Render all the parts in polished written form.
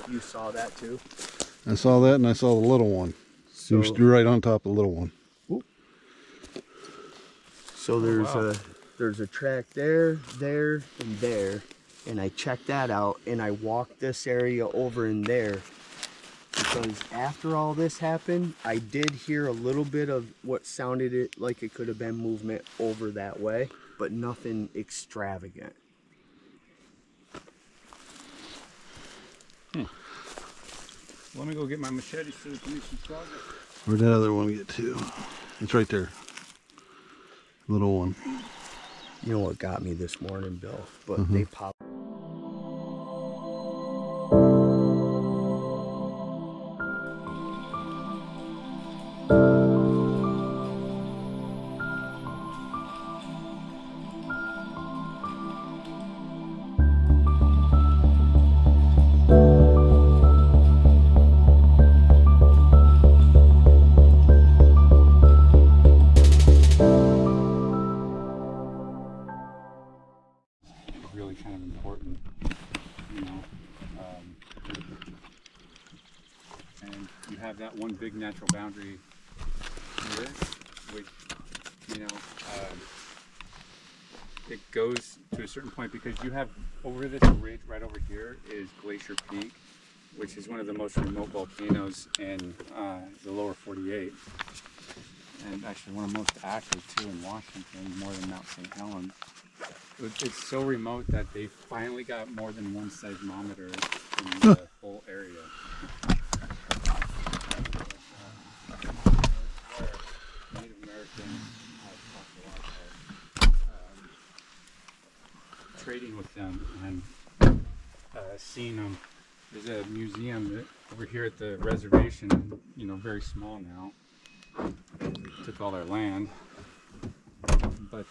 You saw that too? I saw that, and I saw the little one. So, you're right on top of the little one. So there's a track there, there, and there, and I checked that out, and I walked this area over in there because after all this happened, I did hear a little bit of what sounded like it could have been movement over that way, but nothing extravagant. Let me go get my machete so we can make some progress. Where'd that other one get to? It's right there. Little one. You know what got me this morning, Bill? But they popped. Really kind of important, you know, and you have that one big natural boundary here, which, you know, it goes to a certain point because you have over this ridge right over here is Glacier Peak, which is one of the most remote volcanoes in the lower 48, and actually one of the most active too in Washington, more than Mount St. Helens. It's so remote that they finally got more than one seismometer in the whole area. Native Americans have talked a lot about trading with them and seeing them. There's a museum over here at the reservation, you know, very small now. Took all their land, but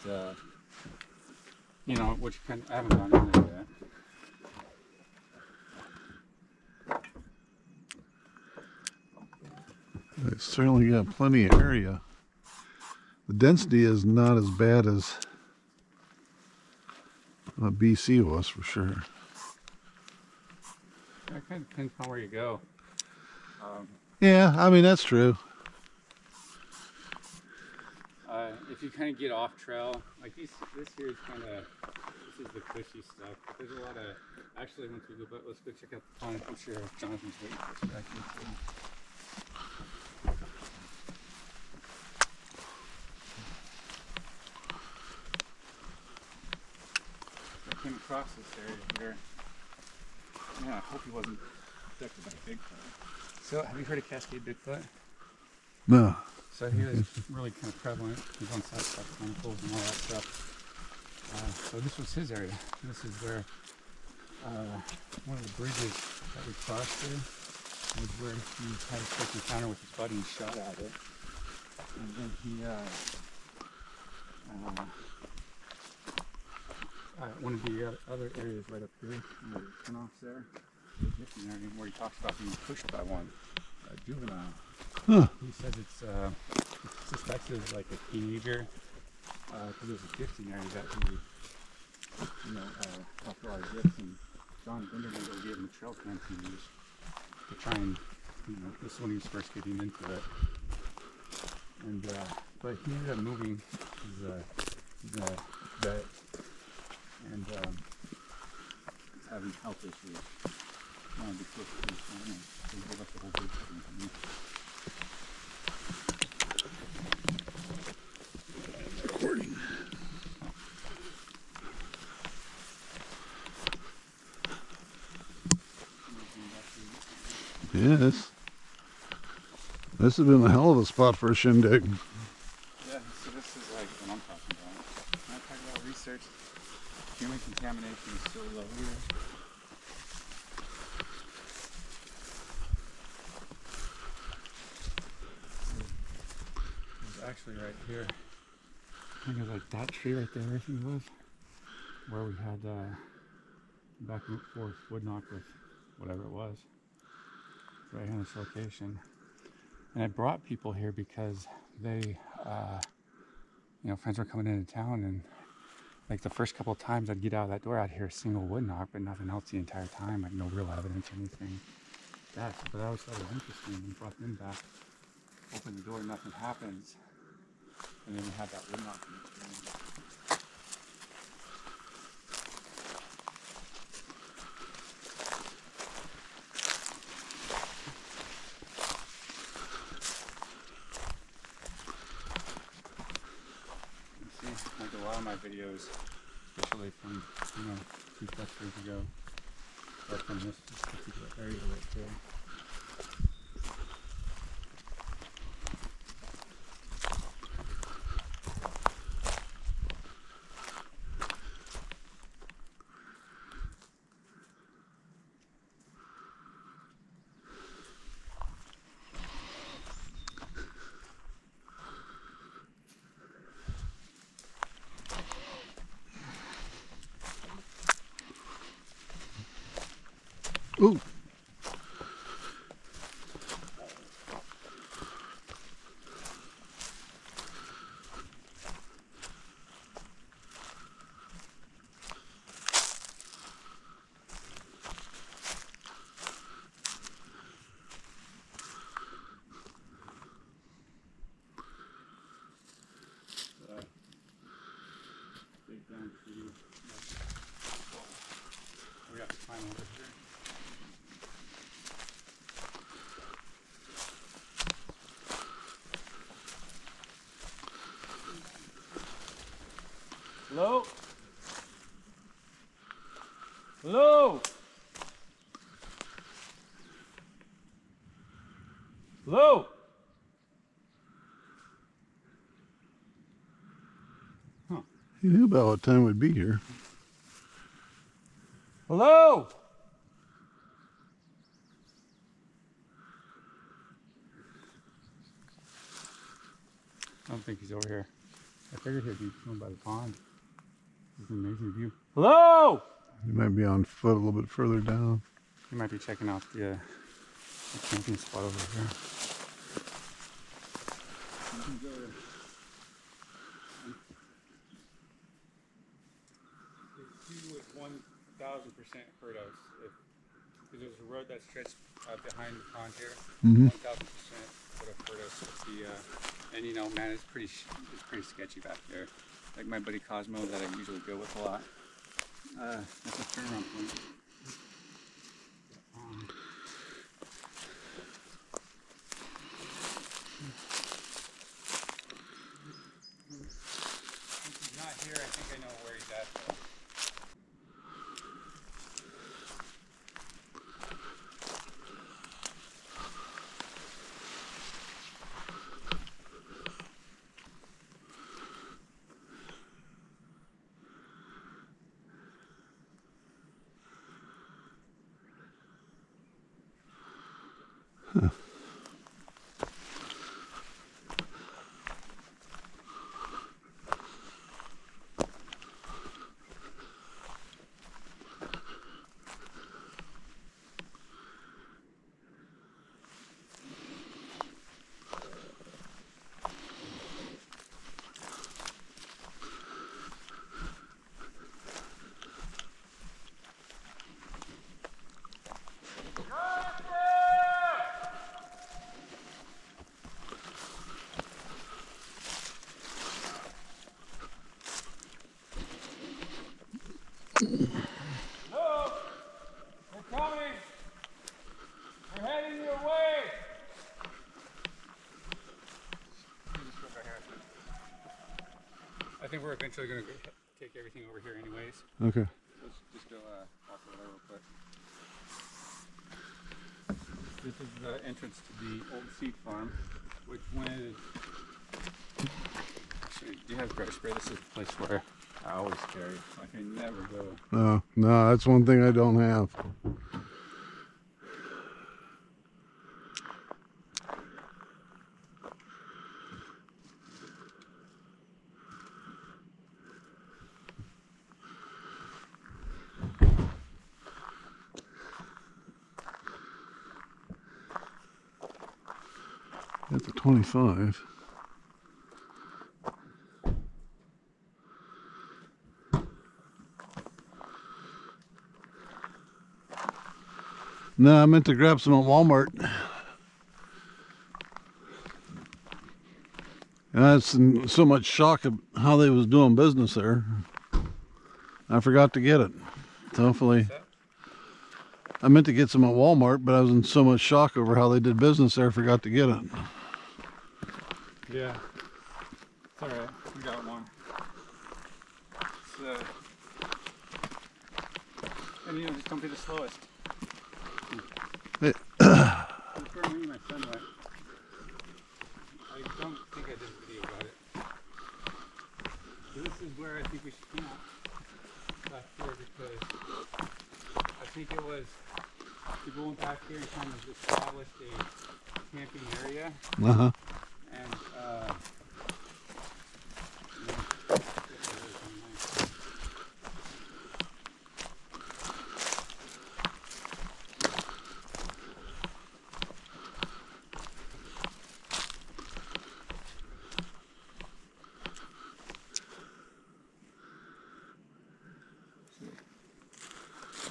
you know, which kind of, I haven't gone in there yet. It's certainly got plenty of area. The density is not as bad as BC was, for sure. It kind of depends on where you go. Yeah, I mean, that's true. If you kind of get off trail, like this here is kind of, this is the cushy stuff, but there's a lot of, actually once we go, but let's go check out the pond. I'm sure Jonathan's waiting for us back here. I came across this area here. Man, I hope he wasn't abducted by Bigfoot. So, have you heard of Cascade Bigfoot? No. So he was really kind of prevalent. He was on South Chronicles and all that stuff. So this was his area. This is where one of the bridges that we crossed through was where he had a close encounter with his buddy and shot at it. And then he, one of the other areas right up here, the turnoffs there, the different area where he talks about being pushed by one, a juvenile. Huh. He says it's suspected as like a teenager, because there's a gifting area that he, you know, after all his gifts, and John Vinderman gave him a trail cam to use to try and, you know, this is when he was first getting into it. And but he ended up moving. He's a vet, and he's having health issues. Wanted to be close to his family, so he gave up the whole big thing to me. Recording. Yes. This has been a hell of a spot for a shindig. Yeah, so this is like what I'm talking about. When I talk about research, human contamination is so low here. It was actually right here. I think it was like that tree right there, I think it was, where we had back Route 4 wood knock with whatever it was. It's right here in this location. And I brought people here because they, you know, friends were coming into town, and like the first couple of times I'd get out of that door, I'd hear a single wood knock, but nothing else the entire time, like no real evidence or anything. That, but I always thought it was interesting when we brought them back. Open the door, nothing happens. And then we had that wood knocking experience. You see, like a lot of my videos, especially from, 2+ years ago, or from this particular area right there. Ooh. Dig down to, we have to climb over here. Hello? Hello? Hello? Huh. You knew about what time we'd be here. Hello? I don't think he's over here. I figured he'd be going by the pond. It's an amazing view. Hello? You might be on foot a little bit further down. He might be checking out the camping spot over here. He would 1,000% hurt us if there's a road that stretched behind the pond here. 1,000% would have hurt us with the and man, it's pretty sketchy back there. Like my buddy Cosmo that I usually go with a lot. That's a turnaround point. If he's not here, I think I know where he's at though. Hello? We're coming! We're heading your way! I think we're eventually going to take everything over here anyways. Okay. Let's just go off the road real quick. This is the entrance to the old seed farm, which when actually, do you have dry spray? This is the place where I always carry. I can never go. No, that's one thing I don't have. At the 25. No, I meant to grab some at Walmart. And I was in so much shock of how they was doing business there. I forgot to get it. So hopefully, I meant to get some at Walmart, but I was in so much shock over how they did business there, I forgot to get it. Yeah. It's alright. We got one. It's, and you know, just don't be the slowest. Hey. Before me and my son went, I don't think I did a video about it. This is where I think we should camp back here, because I think it was people went back here and kind of established a camping area. Uh-huh. And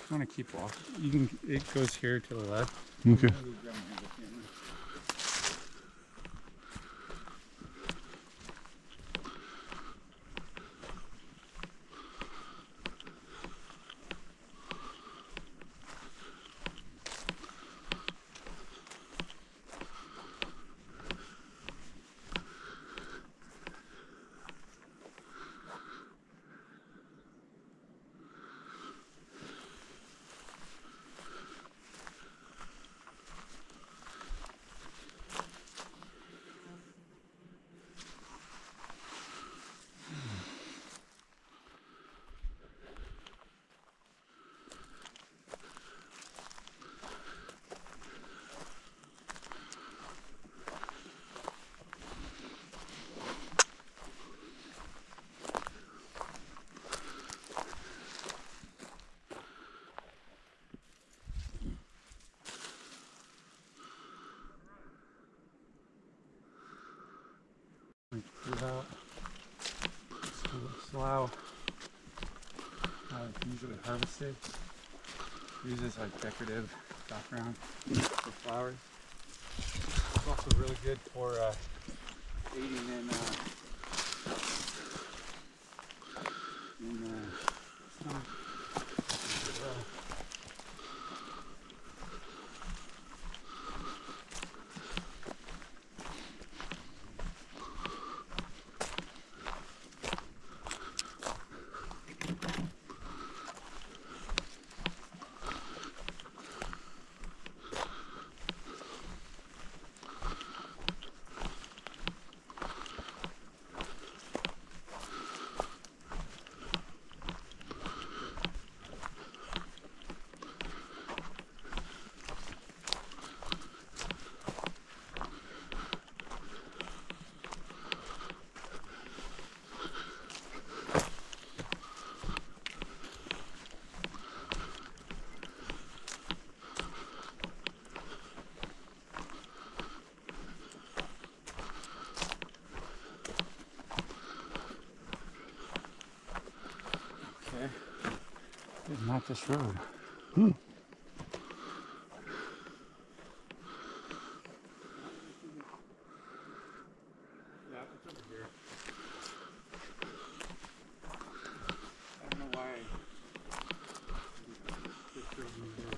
I want to keep walking. You can. It goes here to the left. Okay. Without slough, usually harvested. Use this like decorative background for flowers. It's also really good for aiding in stomach. Not this road. Hmm. Yeah, it's over here. I don't know why this road is here.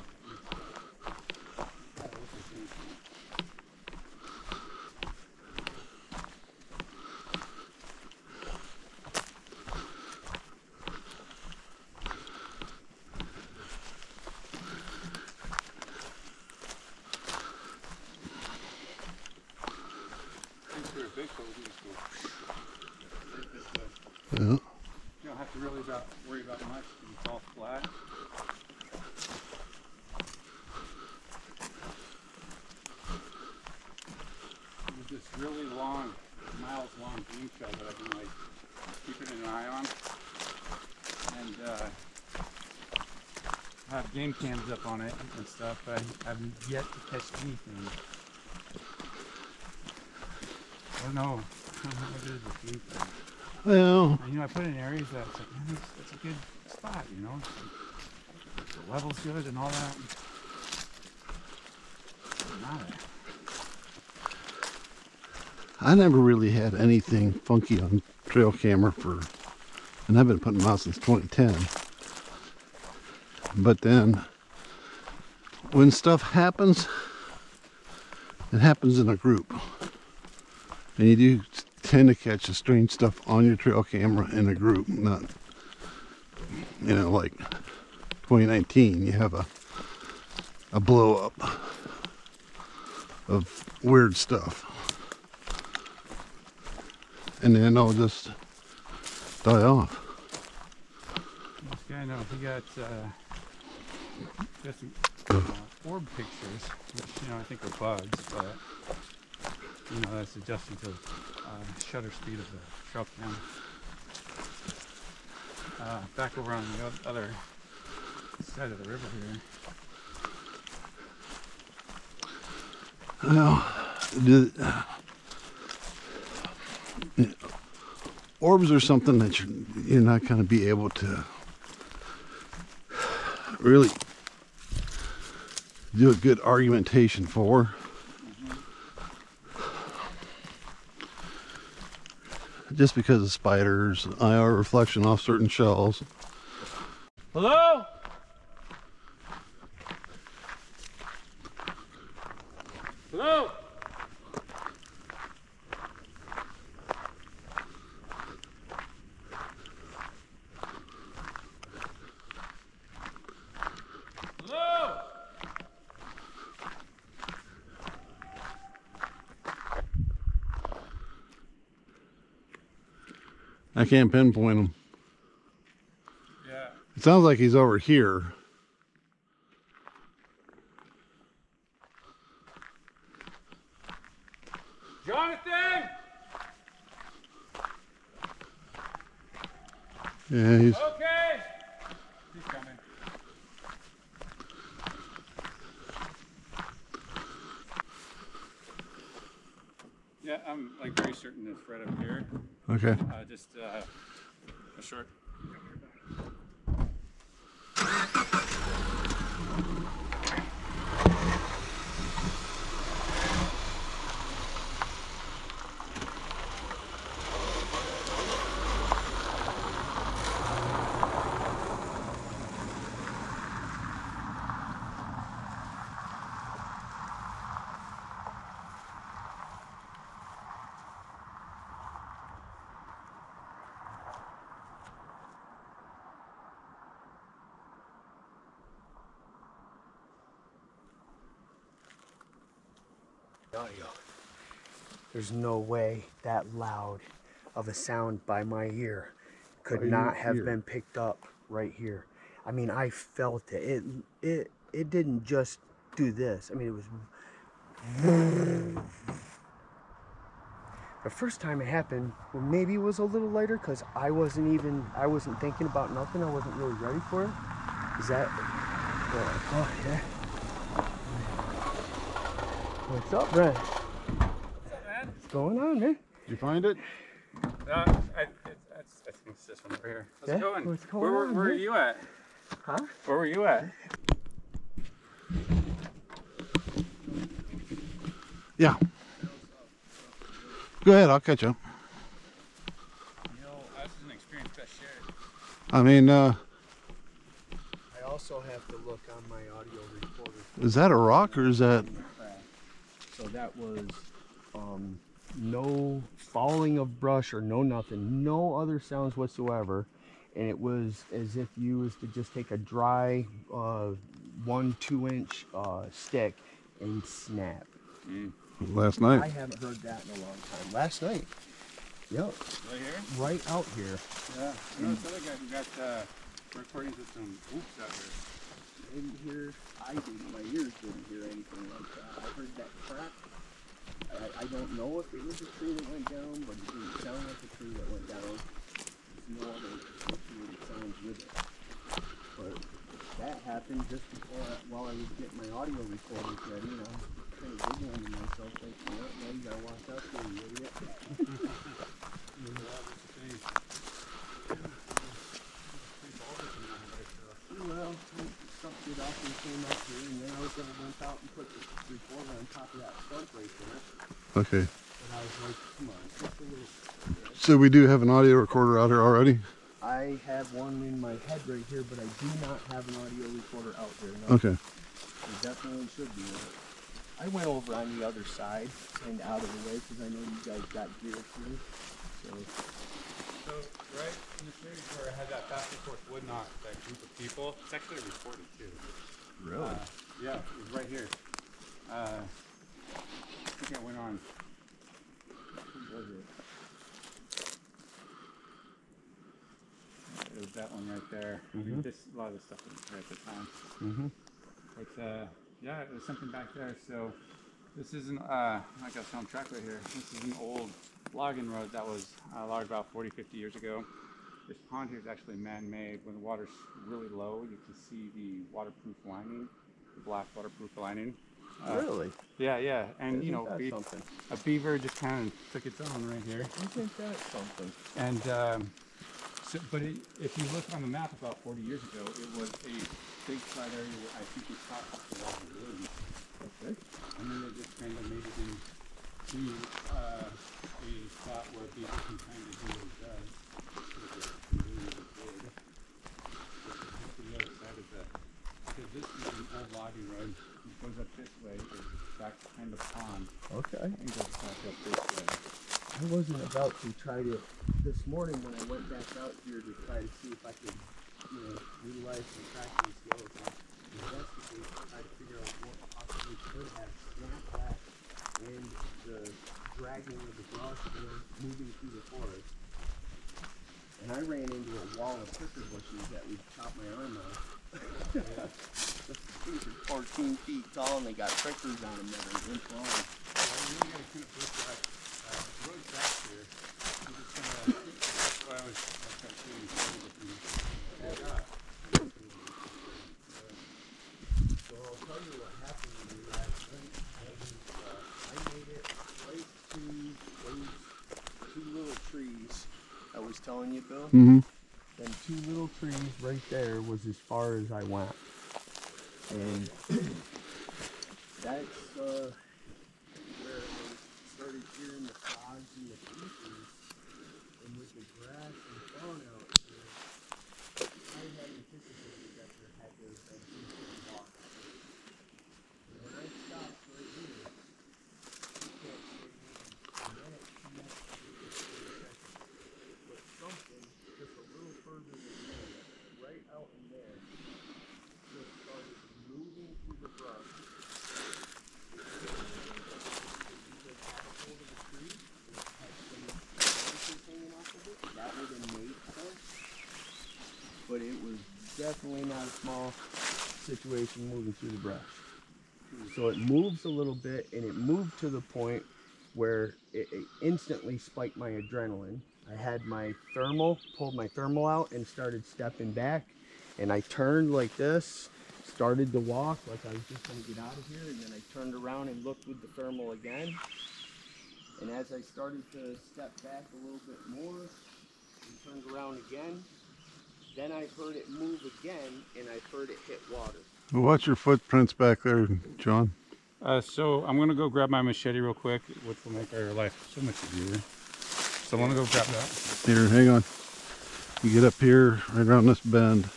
Yeah. You don't have to really worry about much because it's all flat. There's this really long, miles long game trail that I've been like keeping an eye on, and I have game cams up on it and stuff, but I haven't yet to catch anything. I don't know how it is with game cams. Well, And, you know, I put in areas that it's like, man, that's a good spot, you know. The level's good and all that. I never really had anything funky on trail camera and I've been putting them out since 2010. But then, when stuff happens, it happens in a group. And you do tend to catch the strange stuff on your trail camera in a group, not, you know, like 2019, you have a blow up of weird stuff. And then it'll just die off. This guy, I know, he got just orb pictures, which, you know, I think are bugs, but, you know, that's adjusting to shutter speed of the trail cam. Back over on the other side of the river here. Well, orbs are something that you're not going to be able to really do a good argumentation for. Just because of spiders, IR reflection off certain shells. Hello? Hello? Hello? I can't pinpoint him. Yeah. It sounds like he's over here. Jonathan? Yeah, he's... Okay. He's coming. Yeah, I'm like very certain it's right up here. Okay. Just a short. Audio. There's no way that loud of a sound by my ear could not have been picked up right here. I mean, I felt it. It didn't just do this. I mean, it was. The first time it happened, well, maybe it was a little later because I wasn't thinking about nothing. I wasn't really ready for it. Is that? Oh yeah. What's up, Brent? What's up, man? What's going on, man? Did you find it? I think it's this one over here. How's it going? What's going on, Where are man? you at? Huh? Where were you at? Yeah. Go ahead, I'll catch up. You know, this is an experience best shared. I mean, I also have to look on my audio recorder. is that a rock or is that... So that was no falling of brush or no nothing, no other sounds whatsoever, and it was as if you was to just take a dry 1-2 inch stick and snap. Last night? I haven't heard that in a long time. Last night. Yep. Right here? Right out here. Yeah. I know this other guy who got recording system oops out here. I didn't hear, my ears didn't hear anything like that. I heard that crack. I don't know if it was a tree that went down, but it didn't sound like a tree that went down. There's no other associated sounds with it. But that happened just before, while I was getting my audio recorders ready, and I was kind of giggling to myself, thinking, well, now you gotta watch out there, you idiot. Well, I sucked it up and came up here, and then I was gonna went out and put the recorder on top of that stump right there. Okay. But I was like, come on, just a little. So we do have an audio recorder out here already? I have one in my head right here, but I do not have an audio recorder out there. No. Okay. There definitely should be one. I went over on the other side and out of the way because I know you guys got gear too. So right in the shade where I had that basket forth wood knock, that group of people, it's actually recorded too. really, Yeah, it was right here. I think I went on. Who was it? It was that one right there. I mean, a lot of this stuff was right at the time. But yeah, there's something back there. So this isn't, I got some track right here. This is an old logging road that was logged about 40, 50 years ago. This pond here is actually man-made. When the water's really low, you can see the waterproof lining, the black waterproof lining. really. Yeah, yeah. And Isn't you know, that something? a beaver just kind of took its own right here. Isn't that something? And so, but if you look on the map about 40 years ago, it was a big flat area where I think we caught up to all the balloons. Okay. And then they just kind of made it into a spot where people can kind of do what it does. The other side of the, because this is an old logging road. It goes up this way, it's back behind the pond, Okay. and goes back up this way. I wasn't about to try to, this morning when I went back out here to try to see if I could, you know, utilize some tracking skills and investigate, try to figure out what possibly could have snapped that and the dragging of the brush or moving through the forest. And I ran into a wall of prickle bushes that would chop my arm off. These are 14 feet tall and they got prickers on them that are an inch long. Well, you really gotta kind of push that road back here. I'm just gonna, that's why I was kind of shooting with you. So I'll tell you what happened to me last night. I made it right to those two little trees I was telling you, Bill. Mm-hmm. And two little trees right there was as far as I went. And that's where I started hearing the frogs and the creatures. And with the grass and fawn out here, I had anticipated that there had to have been some walk. And when I stopped right here, you can't say a minute, 2 minutes, 30 seconds. But something just a little further than that, right out in there, just started moving through the brush. Either had a hold of the tree, or it had some branches hanging off of it. That would have made sense. But it was definitely not a small situation moving through the brush. So it moves a little bit, and it moved to the point where it instantly spiked my adrenaline. I had my thermal, pulled my thermal out and started stepping back, and I turned like this, started to walk like I was just going to get out of here, and then I turned around and looked with the thermal again. And as I started to step back a little bit more and turned around again, then I heard it move again, and I heard it hit water. Watch your footprints back there, John. So I'm gonna go grab my machete real quick, which will make our life so much easier. So I'm gonna go grab that. Here, hang on. You get up here, right around this bend.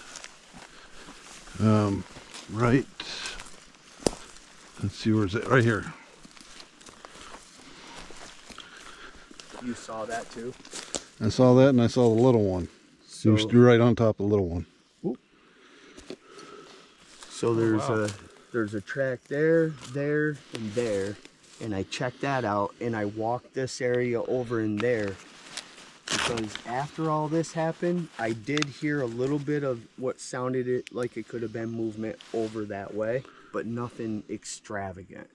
Right. Let's see, where's it? Right here. You saw that too? I saw that, and I saw the little one. So, You're right on top of the little one. so there's a track there, there, and there, and I checked that out, and I walked this area over in there because after all this happened, I did hear a little bit of what sounded like it could have been movement over that way, but nothing extravagant.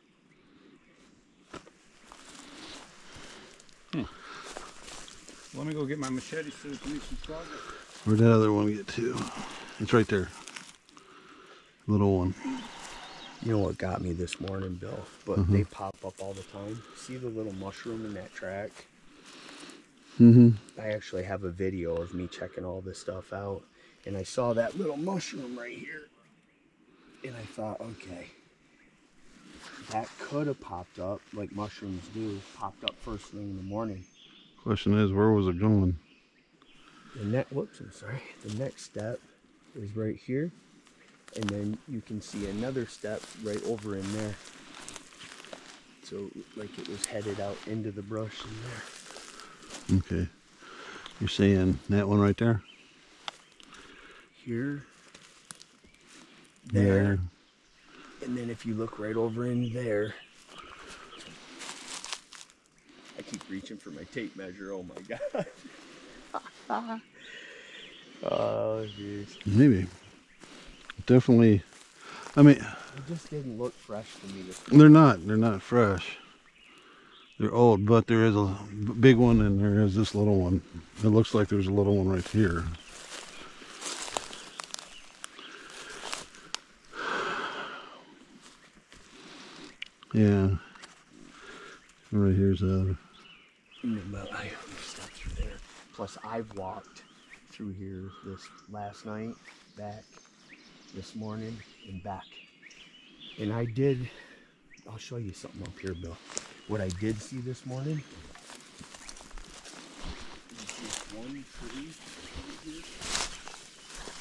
Let me go get my machete so we can make some progress. Where'd that other one get to? It's right there. Little one. You know what got me this morning, Bill? But they pop up all the time. See the little mushroom in that track? I actually have a video of me checking all this stuff out, and I saw that little mushroom right here, and I thought, okay, that could have popped up like mushrooms do, popped up first thing in the morning. Question is, where was it going? Whoops, I'm sorry. The next step is right here, and then you can see another step right over in there. So like it was headed out into the brush in there. Okay. You're saying that one right there? Here, there, and then if you look right over in there, I keep reaching for my tape measure. Oh my god. Oh jeez. Maybe. Definitely. I mean, It just didn't look fresh to me this they're not fresh. They're old, but there is a big one and there is this little one. It looks like there's a little one right here. Yeah. Right here's the. I stepped through there. Plus, I've walked through here this last night, back this morning, and back. And I'll show you something up here, Bill. What I did see this morning is this one tree over here.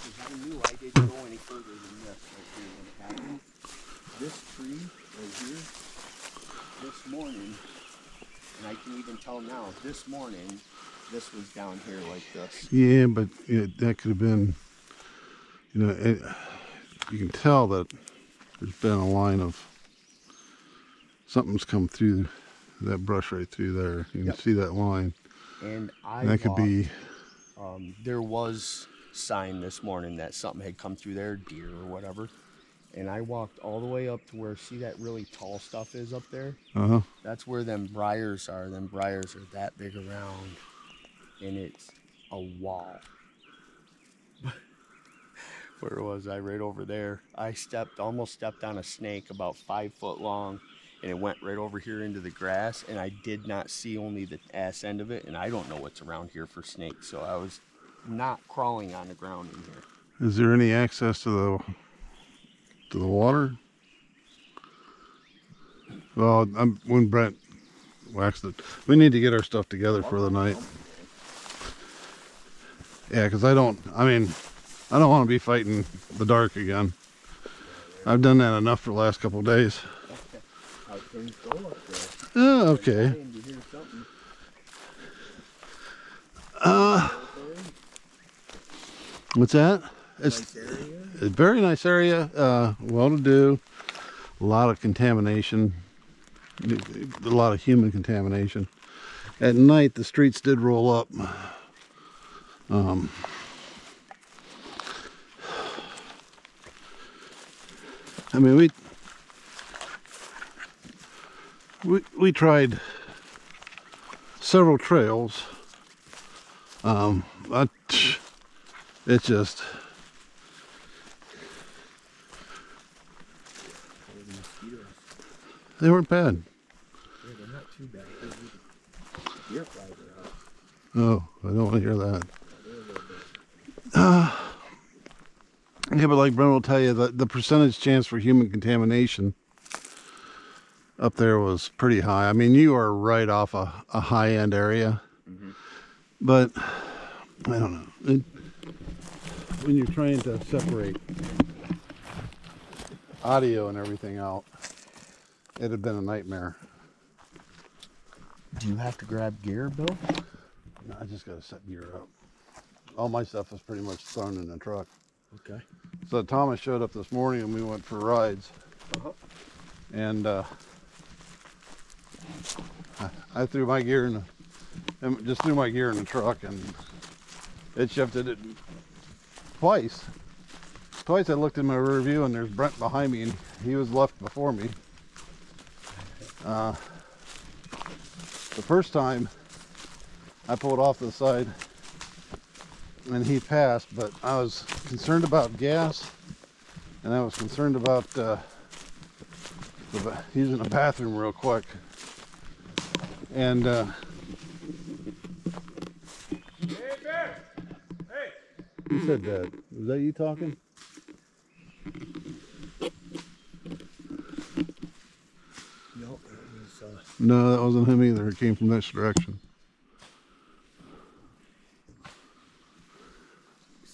Because I knew I didn't go any further than this right here when it happened. This tree right here, this morning, and I can even tell now, this morning, this was down here like this. Yeah, but that could have been, you know, you can tell that there's been a line of something's come through that brush right through there. You can see that line. And that could be. There was sign this morning that something had come through there, deer or whatever. And I walked all the way up to where, see that really tall stuff is up there? Uh-huh. That's where them briars are. Them briars are that big around. And it's a wall. Where was I? Right over there. I almost stepped on a snake about 5 foot long, and it went right over here into the grass, and I did not see, only the ass end of it, and I don't know what's around here for snakes, so I was not crawling on the ground in here. Is there any access to the water? Well, when Brent waxed it, we need to get our stuff together for the night. Yeah, because I don't want to be fighting the dark again. I've done that enough for the last couple of days. How things go up there. Oh, okay. What's that? It's a very nice area. Well to do. A lot of contamination. A lot of human contamination. At night, the streets did roll up. I mean, we tried several trails. But it just they weren't bad. Yeah, they're not too bad. Deer flies are out. Oh, I don't want to hear that. Yeah, but like Brent will tell you, the percentage chance for human contamination up there was pretty high. I mean, you are right off a high-end area. Mm-hmm. But, I don't know. When you're trying to separate audio and everything out, it'd have been a nightmare. Do you have to grab gear, Bill? No, I just got to set gear up. All my stuff is pretty much thrown in the truck. Okay. So Thomas showed up this morning and we went for rides. Uh-huh. And I threw my gear in the truck, and it shifted it twice. Twice I looked in my rear view and there's Brent behind me and he was left before me. The first time I pulled off to the side and he passed, but I was concerned about gas and I was concerned about using the bathroom real quick. And Hey, Bear! Hey! who said that? Was that you talking? No, that wasn't him either. It came from this direction.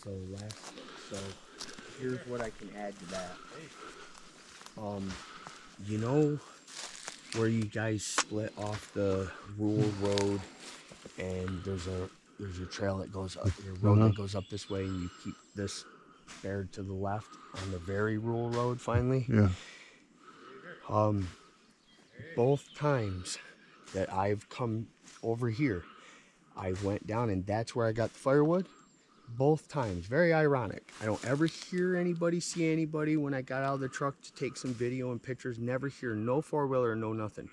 So here's what I can add to that. You know where you guys split off the rural road, and there's a trail that goes up, your road that goes up this way, and you keep this bared to the left on the very rural road. Finally, Yeah. both times that I've come over here, I went down, and that's where I got the firewood. Both times, very ironic. I don't ever hear anybody, see anybody when I got out of the truck to take some video and pictures. Never hear no four-wheeler, no nothing.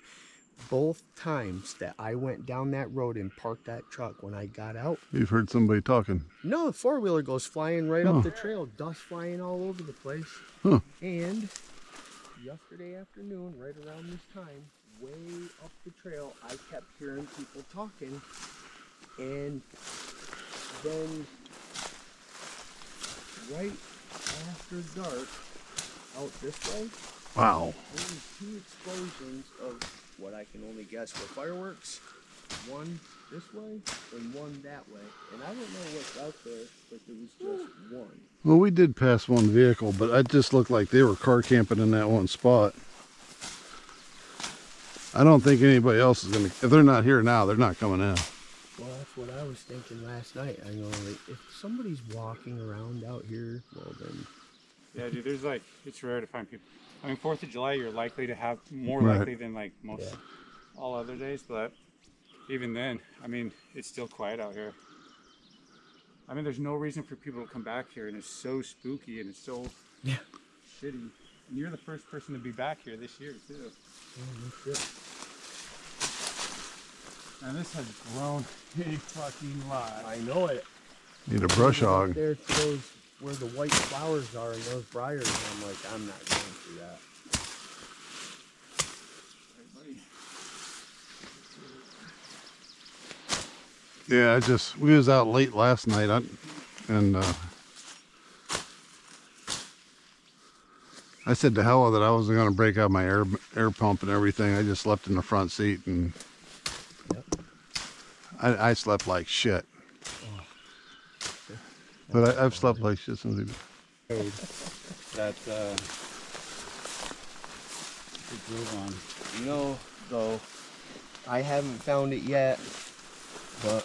Both times that I went down that road and parked that truck, when I got out, You've heard somebody talking. no, the four-wheeler goes flying right up the trail, dust flying all over the place. Huh. And yesterday afternoon, right around this time, way up the trail, I kept hearing people talking, and then right after dark, out this way, Wow. there was 2 explosions of what I can only guess were fireworks. One this way and one that way. And I don't know what's out there, but there was just one. Well, we did pass one vehicle, but it just looked like they were car camping in that one spot. I don't think anybody else is gonna, if they're not here now, they're not coming in. Well, that's what I was thinking last night. I know, like, if somebody's walking around out here, well then. Yeah, dude, there's like, it's rare to find people. I mean, 4th of July, you're likely to have more Right. likely than like most all other days, but even then, I mean, it's still quiet out here. I mean, there's no reason for people to come back here, and it's so spooky and it's so shitty. And you're the first person to be back here this year, too. And this has grown a fucking lot. I know it. Need a brush hog. There goes where the white flowers are and those briars. And I'm like, I'm not going through that. Yeah, we was out late last night, and I said to hell with it. I wasn't going to break out my air pump and everything. I just slept in the front seat, and I slept like shit. But I've slept like shit since we've been. That the groove on. You know, though, I haven't found it yet, but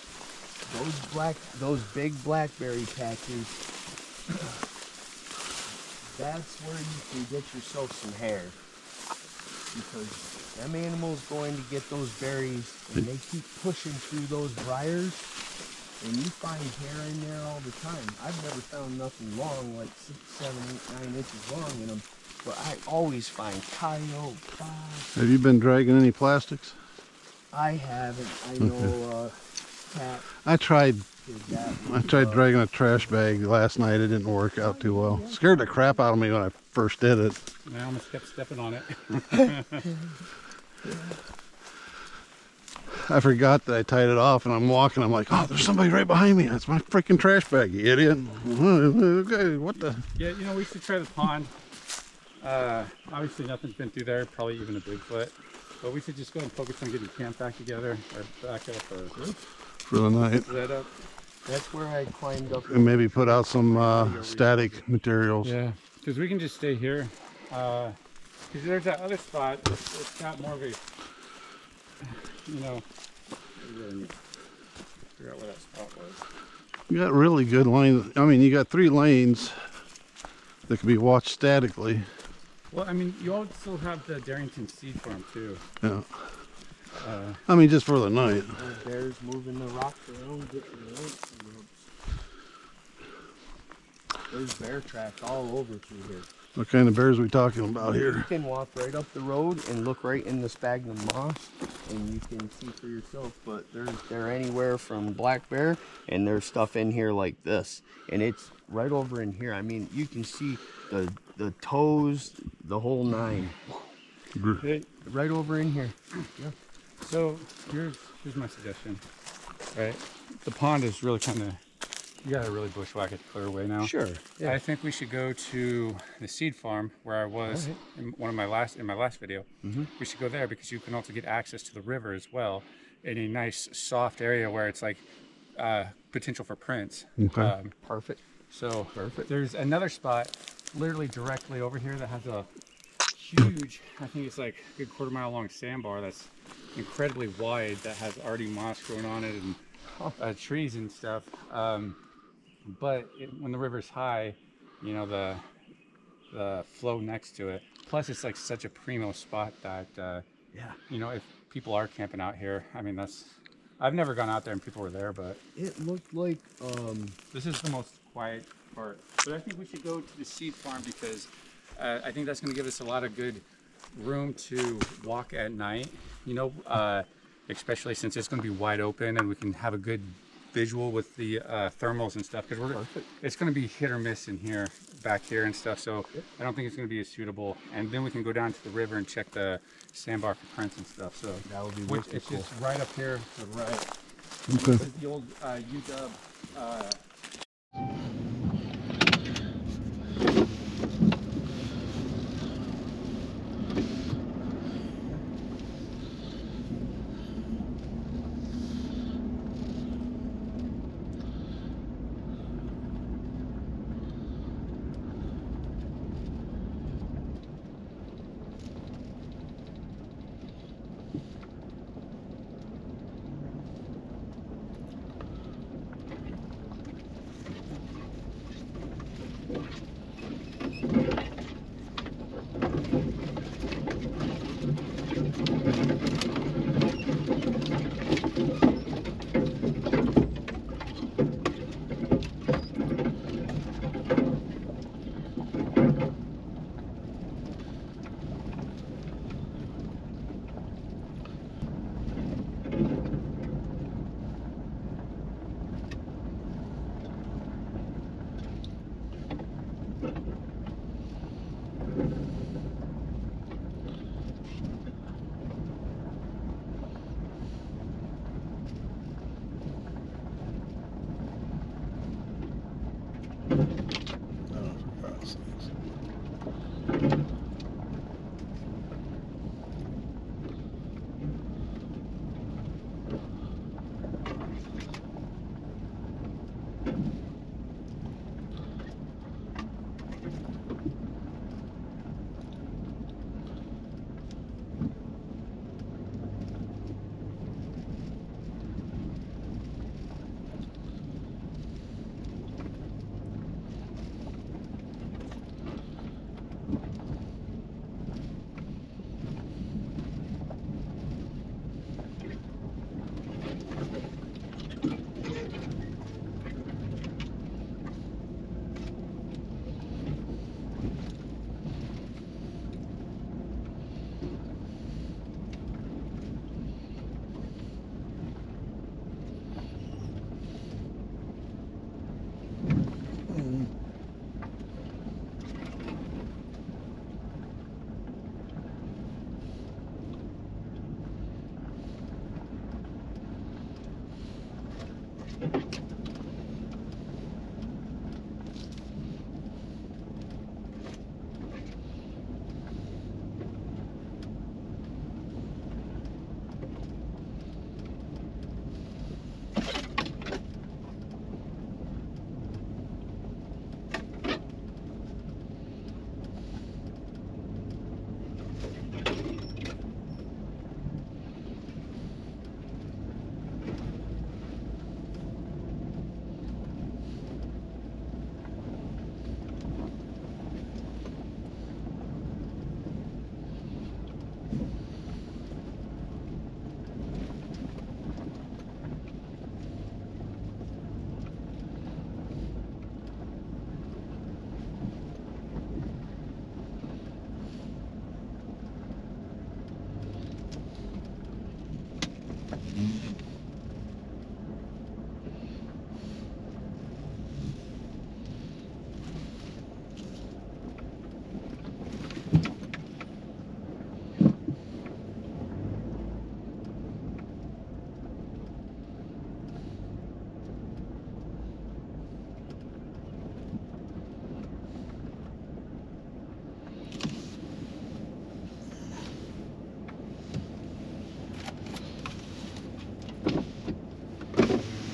those big blackberry patches, that's where you can get yourself some hair. Because them animals going to get those berries, and they keep pushing through those briars, and you find hair in there all the time. I've never found nothing long, like 6, 7, 8, 9 inches long in them, but I always find coyote, fox. Have you been dragging any plastics? I haven't. I know cat. I tried did that. dragging a trash bag last night. It didn't work out too well. Scared the crap out of me when I first did it. I almost kept stepping on it. I forgot that I tied it off, and I'm walking. I'm like, oh, there's somebody right behind me. That's my freaking trash bag, you idiot. Okay, what the? Yeah, you know, we should try the pond. Obviously nothing's been through there, probably even a Bigfoot. But we should just go and focus on getting camp back together, or back up, or For the night. set up. That's where I climbed up. And maybe put out some static materials. Yeah, because we can just stay here. Because there's that other spot, it's got more of a, you know, we really need to figure out where that spot was. You got really good lanes. I mean, you got 3 lanes that can be watched statically. Well, I mean, you also have the Darrington Seed Farm too. Yeah. I mean, just for the night. Those bears moving the rocks around, getting the ropes and ropes. There's bear tracks all over through here. What kind of bears are we talking about You here? can walk right up the road and look right in the sphagnum moss, and you can see for yourself. But they're anywhere from black bear, and there's stuff in here like this, and it's right over in here. I mean, you can see the toes, the whole 9, Hey, right over in here. Yeah. so here's my suggestion. Right, the pond is really kind of You gotta really bushwhack it to clear away now. Sure. Yeah. I think we should go to the seed farm where I was in my last video. We should go there because you can also get access to the river as well in a nice soft area where it's like potential for prints. Okay. Perfect. So Perfect. there's another spot literally directly over here that has a huge, I think it's like a good quarter-mile long sandbar that's incredibly wide that has already moss growing on it and trees and stuff. But when the river's high, you know, the flow next to it. Plus, it's like such a primo spot that Yeah. you know, if people are camping out here, I mean, I've never gone out there and people were there, but It looked like this is the most quiet part. But I think we should go to the seed farm because I think that's going to give us a lot of good room to walk at night. You know, especially since it's going to be wide open and we can have a good visual with the thermals and stuff because it's going to be hit or miss in here, back here and stuff. So I don't think it's going to be as suitable. And then we can go down to the river and check the sandbar for prints and stuff. So that would be wicked it's cool. just right up here to the right. Okay. This is the old UW.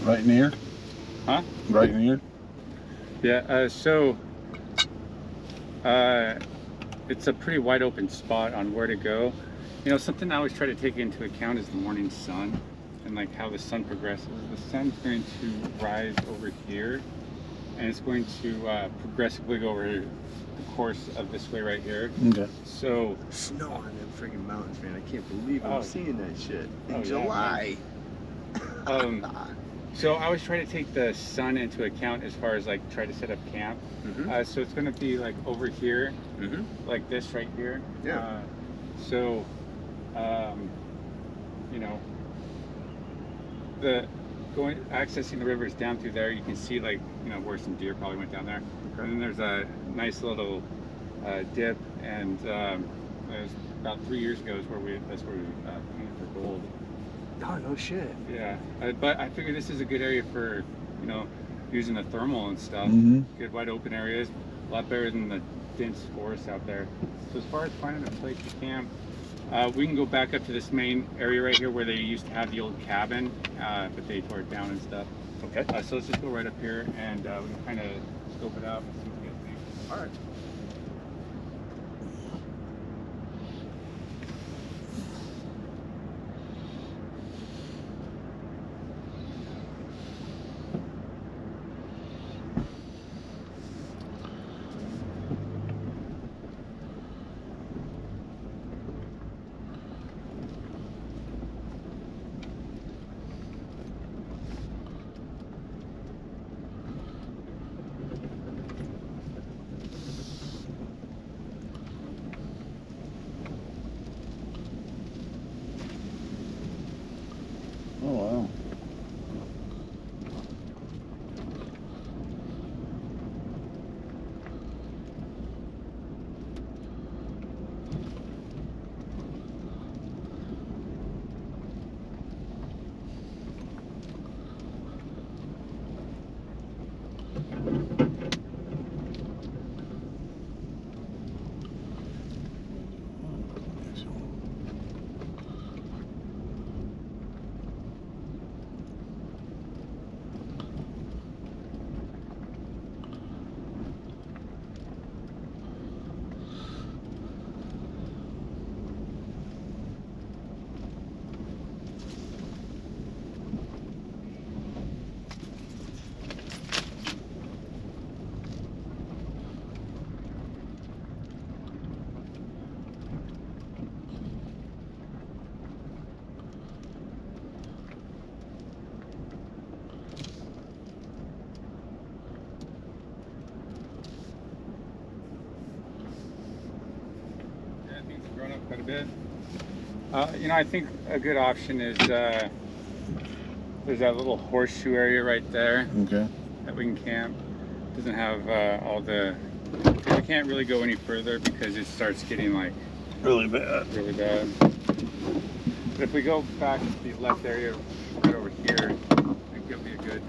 Right in here? Huh? Right in here? Yeah, it's a pretty wide open spot on where to go. You know, something I always try to take into account is the morning sun and like how the sun progresses. The sun's going to rise over here and it's going to progressively go over the course of this way right here. Okay. So Snow on them friggin' mountains, man. I can't believe I'm Oh. seeing that shit in Oh, yeah, July. So I always try to take the sun into account as far as like try to set up camp. Mhm. So it's going to be like over here, Mhm. like this right here. Yeah. So, you know, accessing the rivers down through there, you can see like, you know, where some deer probably went down there. Okay. And then there's a nice little dip, and there's about 3 years ago that's where we painted for gold. Oh, no shit. Yeah, but I figure this is a good area for, you know, using the thermal and stuff. Mhm. Good wide open areas, a lot better than the dense forest out there. So as far as finding a place to camp, we can go back up to this main area right here where they used to have the old cabin, but they tore it down and stuff. Okay. So let's just go right up here and we can kind of scope it out and see what we think. All right. Oh, wow. Yeah, I think it's grown up quite a bit. You know, I think a good option is there's that little horseshoe area right there Okay. that we can camp. Doesn't have all the. We can't really go any further because it starts getting like Really bad. really bad. But if we go back to the left area, right over here, I think it'll be a good.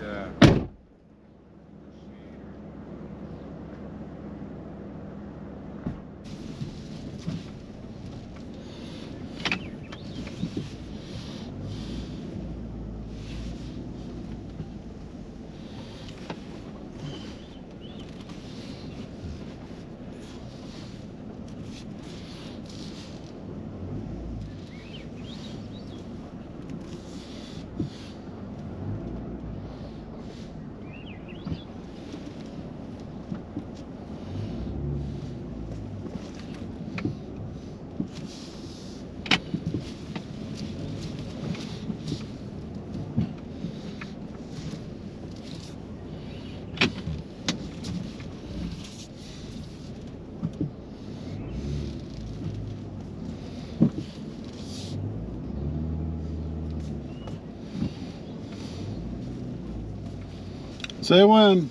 Say when.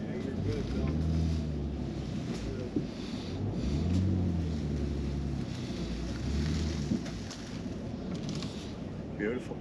Yeah, you're good, Bill. Beautiful.